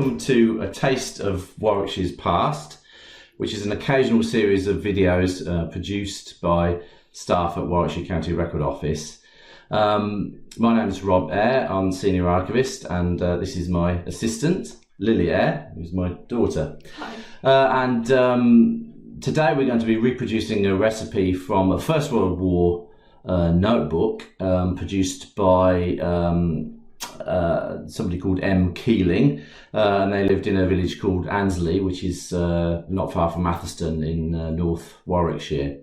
welcome to A Taste of Warwickshire's Past, which is an occasional series of videos produced by staff at Warwickshire County Record Office. My name is Rob Eyre, I'm Senior Archivist, and this is my assistant, Lily Eyre, who's my daughter. Hi. Today we're going to be reproducing a recipe from a First World War notebook produced by somebody called M. Keeling, and they lived in a village called Ansley, which is not far from Fetherston in North Warwickshire.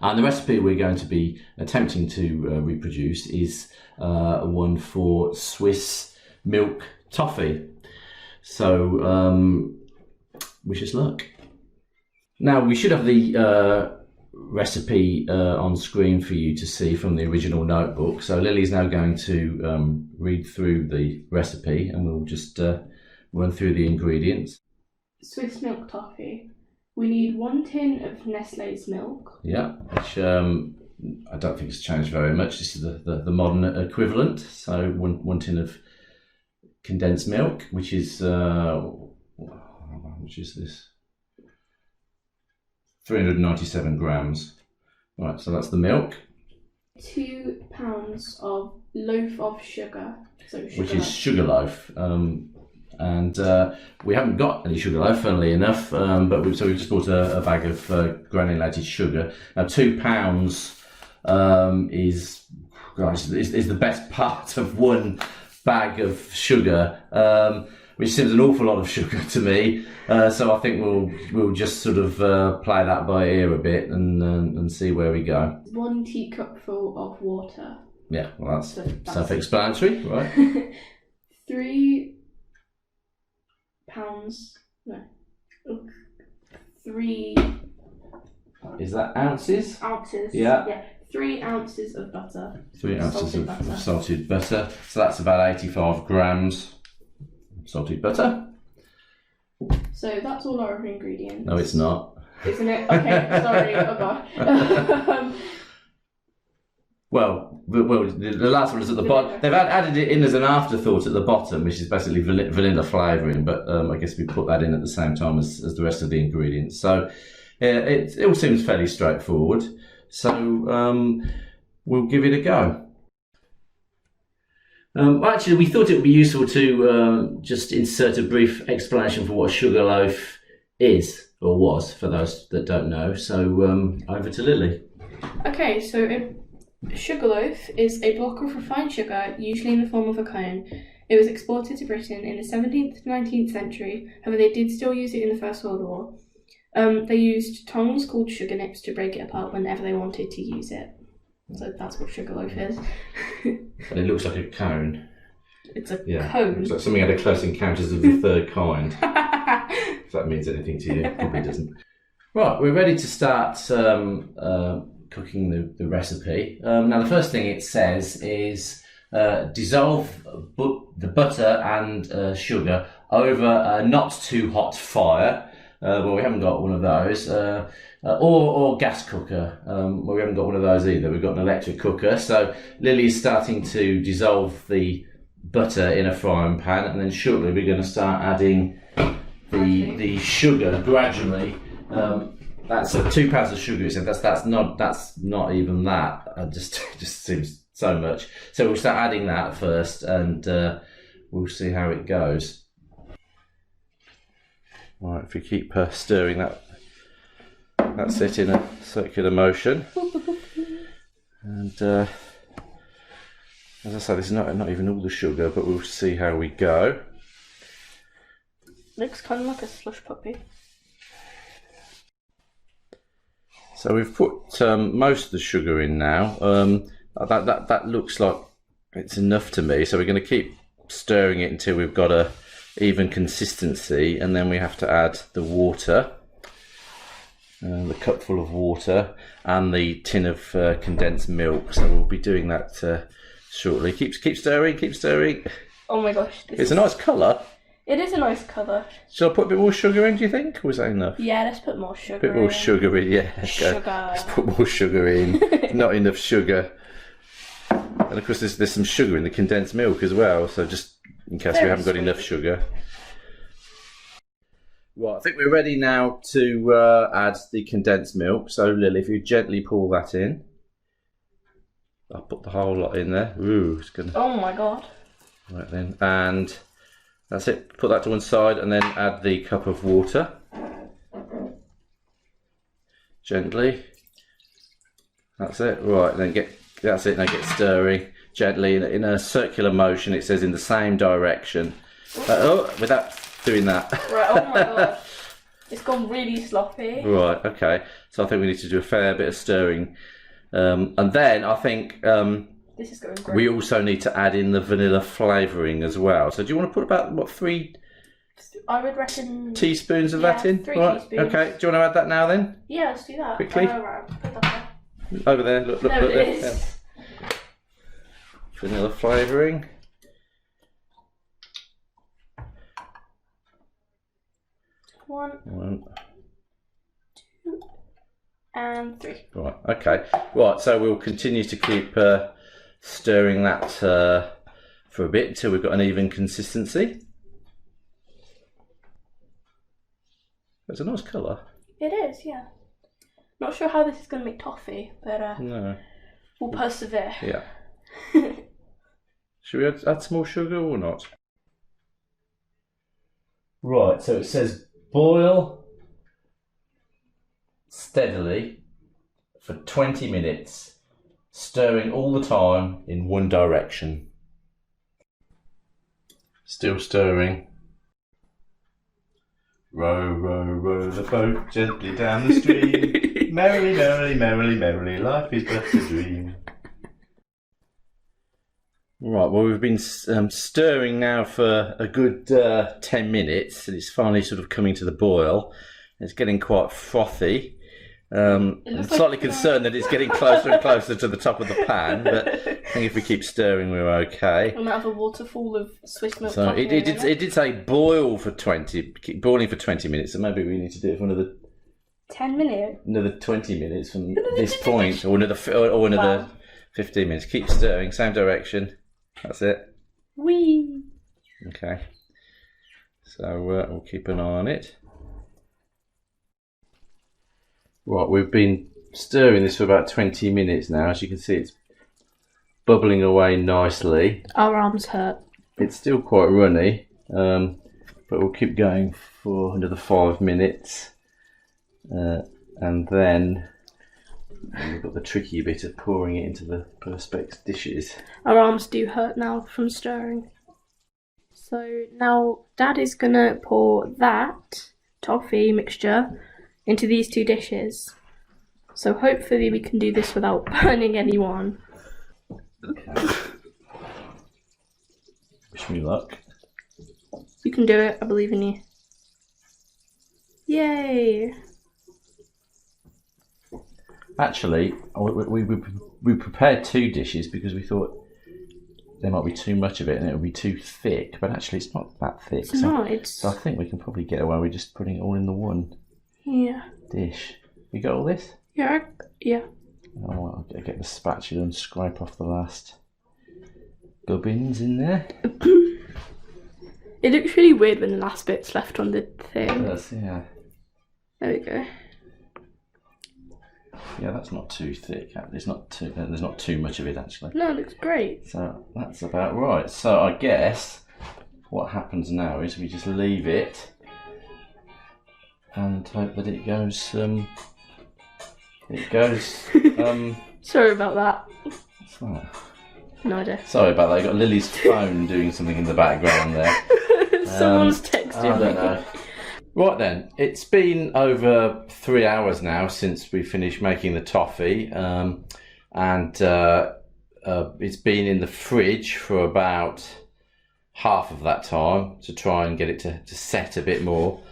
And the recipe we're going to be attempting to reproduce is one for Swiss milk toffee. So wish us luck. Now we should have the recipe on screen for you to see from the original notebook. So Lily's now going to read through the recipe, and we'll just run through the ingredients. Swiss milk toffee. We need 1 tin of Nestlé's milk. Yeah, which I don't think has changed very much. This is the modern equivalent. So one tin of condensed milk, which is this? 397 grams. Right, so that's the milk. 2 pounds of loaf of sugar. Which is sugar loaf. And we haven't got any sugar loaf, funnily enough, but we've just bought a bag of granulated sugar. Now 2 pounds is the best part of one bag of sugar, which seems an awful lot of sugar to me. So I think we'll just sort of play that by ear a bit and see where we go. 1 teacupful of water. Yeah, well that's self-explanatory, right? 3 pounds. No. 3. Is that ounces? Ounces. Yeah. 3 ounces of butter. 3 ounces of salted butter. So that's about 85 grams salted butter. So that's all our ingredients. No, it's not. Isn't it? Okay, sorry. Oh god. Well, the last one is at the bottom. They've added it in as an afterthought at the bottom, which is basically vanilla flavouring, but I guess we put that in at the same time as the rest of the ingredients. So it all seems fairly straightforward. So we'll give it a go. Actually, we thought it would be useful to just insert a brief explanation for what sugar loaf is, or was, for those that don't know. So over to Lily. Okay, so sugar loaf is a block of refined sugar, usually in the form of a cone. It was exported to Britain in the 17th to 19th century, however they did still use it in the First World War. They used tongs called sugar nips to break it apart whenever they wanted to use it. So that's what sugar loaf is. And it looks like a cone. It's a cone. Looks like something out of Close Encounters of the Third Kind. If that means anything to you, it probably doesn't. Right, we're ready to start cooking the recipe. Now the first thing it says is dissolve the butter and sugar over a not too hot fire. Well, we haven't got one of those. Or gas cooker. Well, we haven't got one of those either. We've got an electric cooker. So Lily's starting to dissolve the butter in a frying pan, and then shortly we're going to start adding the sugar gradually. That's 2 pounds of sugar. So that's not even that. It just seems so much. So we'll start adding that first, and we'll see how it goes. All right, if we keep stirring that's it in a circular motion. And as I say, this is not even all the sugar, but we'll see how we go. Looks kind of like a slush puppy. So we've put most of the sugar in now. That looks like it's enough to me. So we're going to keep stirring it until we've got a even consistency, and then we have to add the water, the cupful of water, and the tin of condensed milk. So we'll be doing that shortly. Keep stirring. Oh my gosh, it's a nice colour. It is a nice colour. Shall I put a bit more sugar in, do you think, or is that enough? Yeah, let's put more sugar in. A bit more sugar in, yeah. Let's put more sugar in. Not enough sugar. And of course there's some sugar in the condensed milk as well, so just in case we haven't got enough sugar. Right, I think we're ready now to add the condensed milk. So Lily, if you gently pour that in. I'll put the whole lot in there. Ooh, it's gonna... Oh my god. Right then, and that's it. Put that to one side and then add the cup of water. Gently. That's it. Right, then that's it. Now get stirring gently in a circular motion. It says in the same direction. Without doing that. Right, oh my god. It's gone really sloppy. Right, okay. So I think we need to do a fair bit of stirring. And then I think this is going great. we also need to add in the vanilla flavouring as well. So do you want to put about, what, 3 I would reckon teaspoons of that in? 3 right, teaspoons. okay. Do you want to add that now then? Yeah, let's do that. Quickly. Right. Over there, look There it there. is. Yeah. Vanilla flavouring. One, 2, and 3. Right, okay. Right, so we'll continue to keep stirring that for a bit until we've got an even consistency. It's a nice colour. It is, yeah. Not sure how this is going to make toffee, but No. we'll persevere. Yeah. Should we add some more sugar or not? Right, so it says boil steadily for 20 minutes, stirring all the time in one direction. Still stirring. Row, row, row the boat gently down the stream. Merrily, merrily, merrily, merrily, life is but a dream. Right, well, we've been stirring now for a good 10 minutes, and it's finally sort of coming to the boil. It's getting quite frothy. I'm slightly concerned that it's getting closer and closer to the top of the pan, but I think if we keep stirring, we're okay. We might have a waterfall of Swiss milk. So it did say boil for 20, keep boiling for 20 minutes, so maybe we need to do it for another 10 minutes. Another 20 minutes from this point, or another 15 minutes. Keep stirring, same direction. That's it. Whee! Okay. So we'll keep an eye on it. Right, we've been stirring this for about 20 minutes now. As you can see, it's bubbling away nicely. Our arms hurt. It's still quite runny, but we'll keep going for another 5 minutes. And then we've got the tricky bit of pouring it into the Perspex dishes. Our arms do hurt now from stirring. So now Dad is going to pour that toffee mixture into these 2 dishes. So hopefully we can do this without burning anyone. Okay. Wish me luck. You can do it, I believe in you. Yay! Actually, we prepared 2 dishes because we thought there might be too much of it and it would be too thick, but actually it's not that thick. So I think we can probably get away with just putting it all in the one dish. You got all this? Yeah. Oh, I'll get the spatula and scrape off the last gubbins in there. It looks really weird when the last bit's left on the thing. It does, yeah. There we go. Yeah, that's not too thick. There's not too much of it actually. No, it looks great. So that's about right. So I guess what happens now is we just leave it and hope that it goes. Sorry about that. What's that? No idea. Sorry about that. I got Lily's phone doing something in the background there. Someone's texting me. I don't know. Right then, it's been over 3 hours now since we finished making the toffee, and it's been in the fridge for about half of that time to try and get it to set a bit more.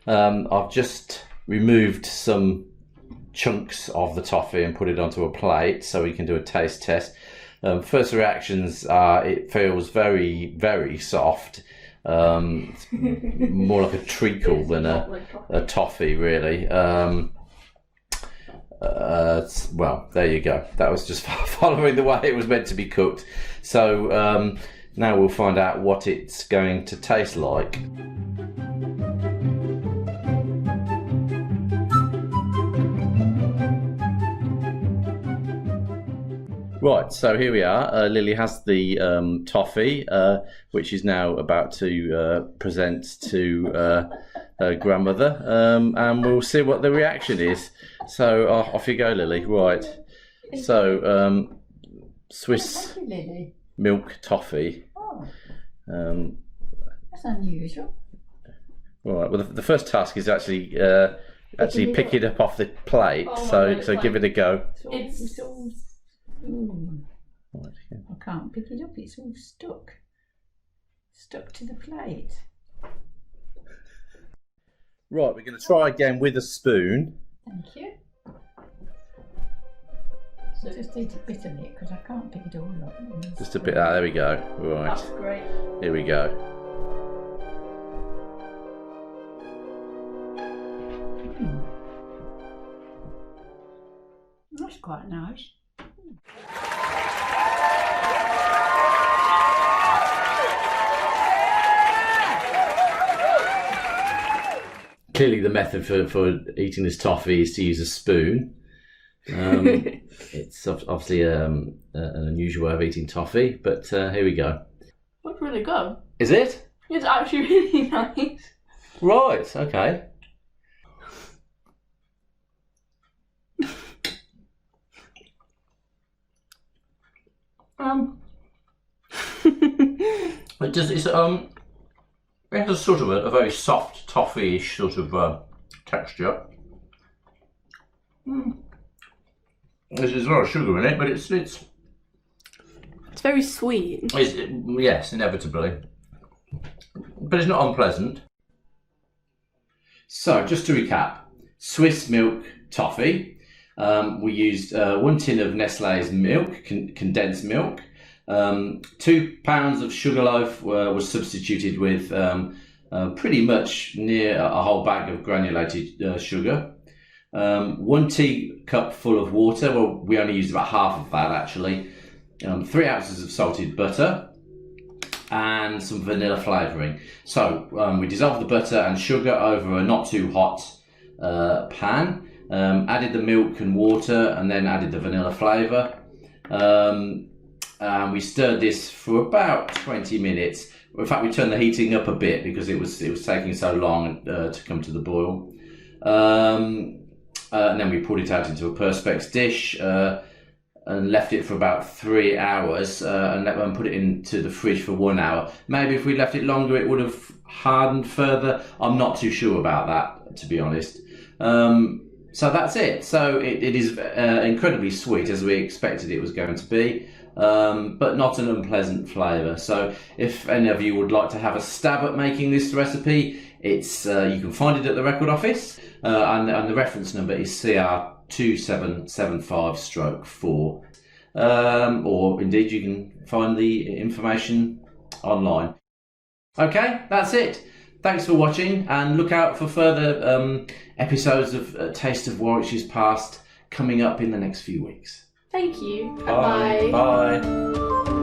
I've just removed some chunks of the toffee and put it onto a plate so we can do a taste test. First reactions are it feels very, very soft. It's more like a treacle than a toffee, really. Well, there you go. That was just following the way it was meant to be cooked. So now we'll find out what it's going to taste like. Right, so here we are. Lily has the toffee, which is now about to present to her grandmother, and we'll see what the reaction is. So off you go, Lily. Right. So Swiss Lily. milk toffee. Oh, That's unusual. Right. Well, the first task is actually pick it up off the plate. Oh my so God, so give it a go. It's all. Ooh, Right, yeah. I can't pick it up. It's all stuck to the plate. Right, we're going to try again with a spoon. Thank you. So just eat a bit of it because I can't pick it all up. Just a bit. There we go. Right. That's great. Here we go. That's quite nice. Clearly, the method for eating this toffee is to use a spoon. It's obviously an unusual way of eating toffee, but here we go. That's really good. Is it? It's actually really nice. Right, okay. It has sort of a very soft toffee-ish sort of texture. There's a lot of sugar in it, but it's very sweet. yes, inevitably, but it's not unpleasant. So, just to recap, Swiss milk toffee. We used 1 tin of Nestlé's milk, condensed milk. 2 pounds of sugar loaf was substituted with pretty much near a whole bag of granulated sugar. 1 teacup full of water. Well, we only used about half of that actually. 3 ounces of salted butter and some vanilla flavouring. So we dissolved the butter and sugar over a not too hot pan. Added the milk and water, and then added the vanilla flavour. We stirred this for about 20 minutes. In fact, we turned the heating up a bit because it was taking so long to come to the boil. And then we poured it out into a Perspex dish and left it for about 3 hours and put it into the fridge for 1 hour. Maybe if we left it longer, it would have hardened further. I'm not too sure about that, to be honest. So that's it. So it is incredibly sweet, as we expected it was going to be. But not an unpleasant flavour. So if any of you would like to have a stab at making this recipe, it's you can find it at the record office, and the reference number is CR2775/4, or indeed you can find the information online. Okay, that's it. Thanks for watching, and look out for further episodes of Taste of Warwickshire's Past coming up in the next few weeks. Thank you. Bye. Bye. Bye.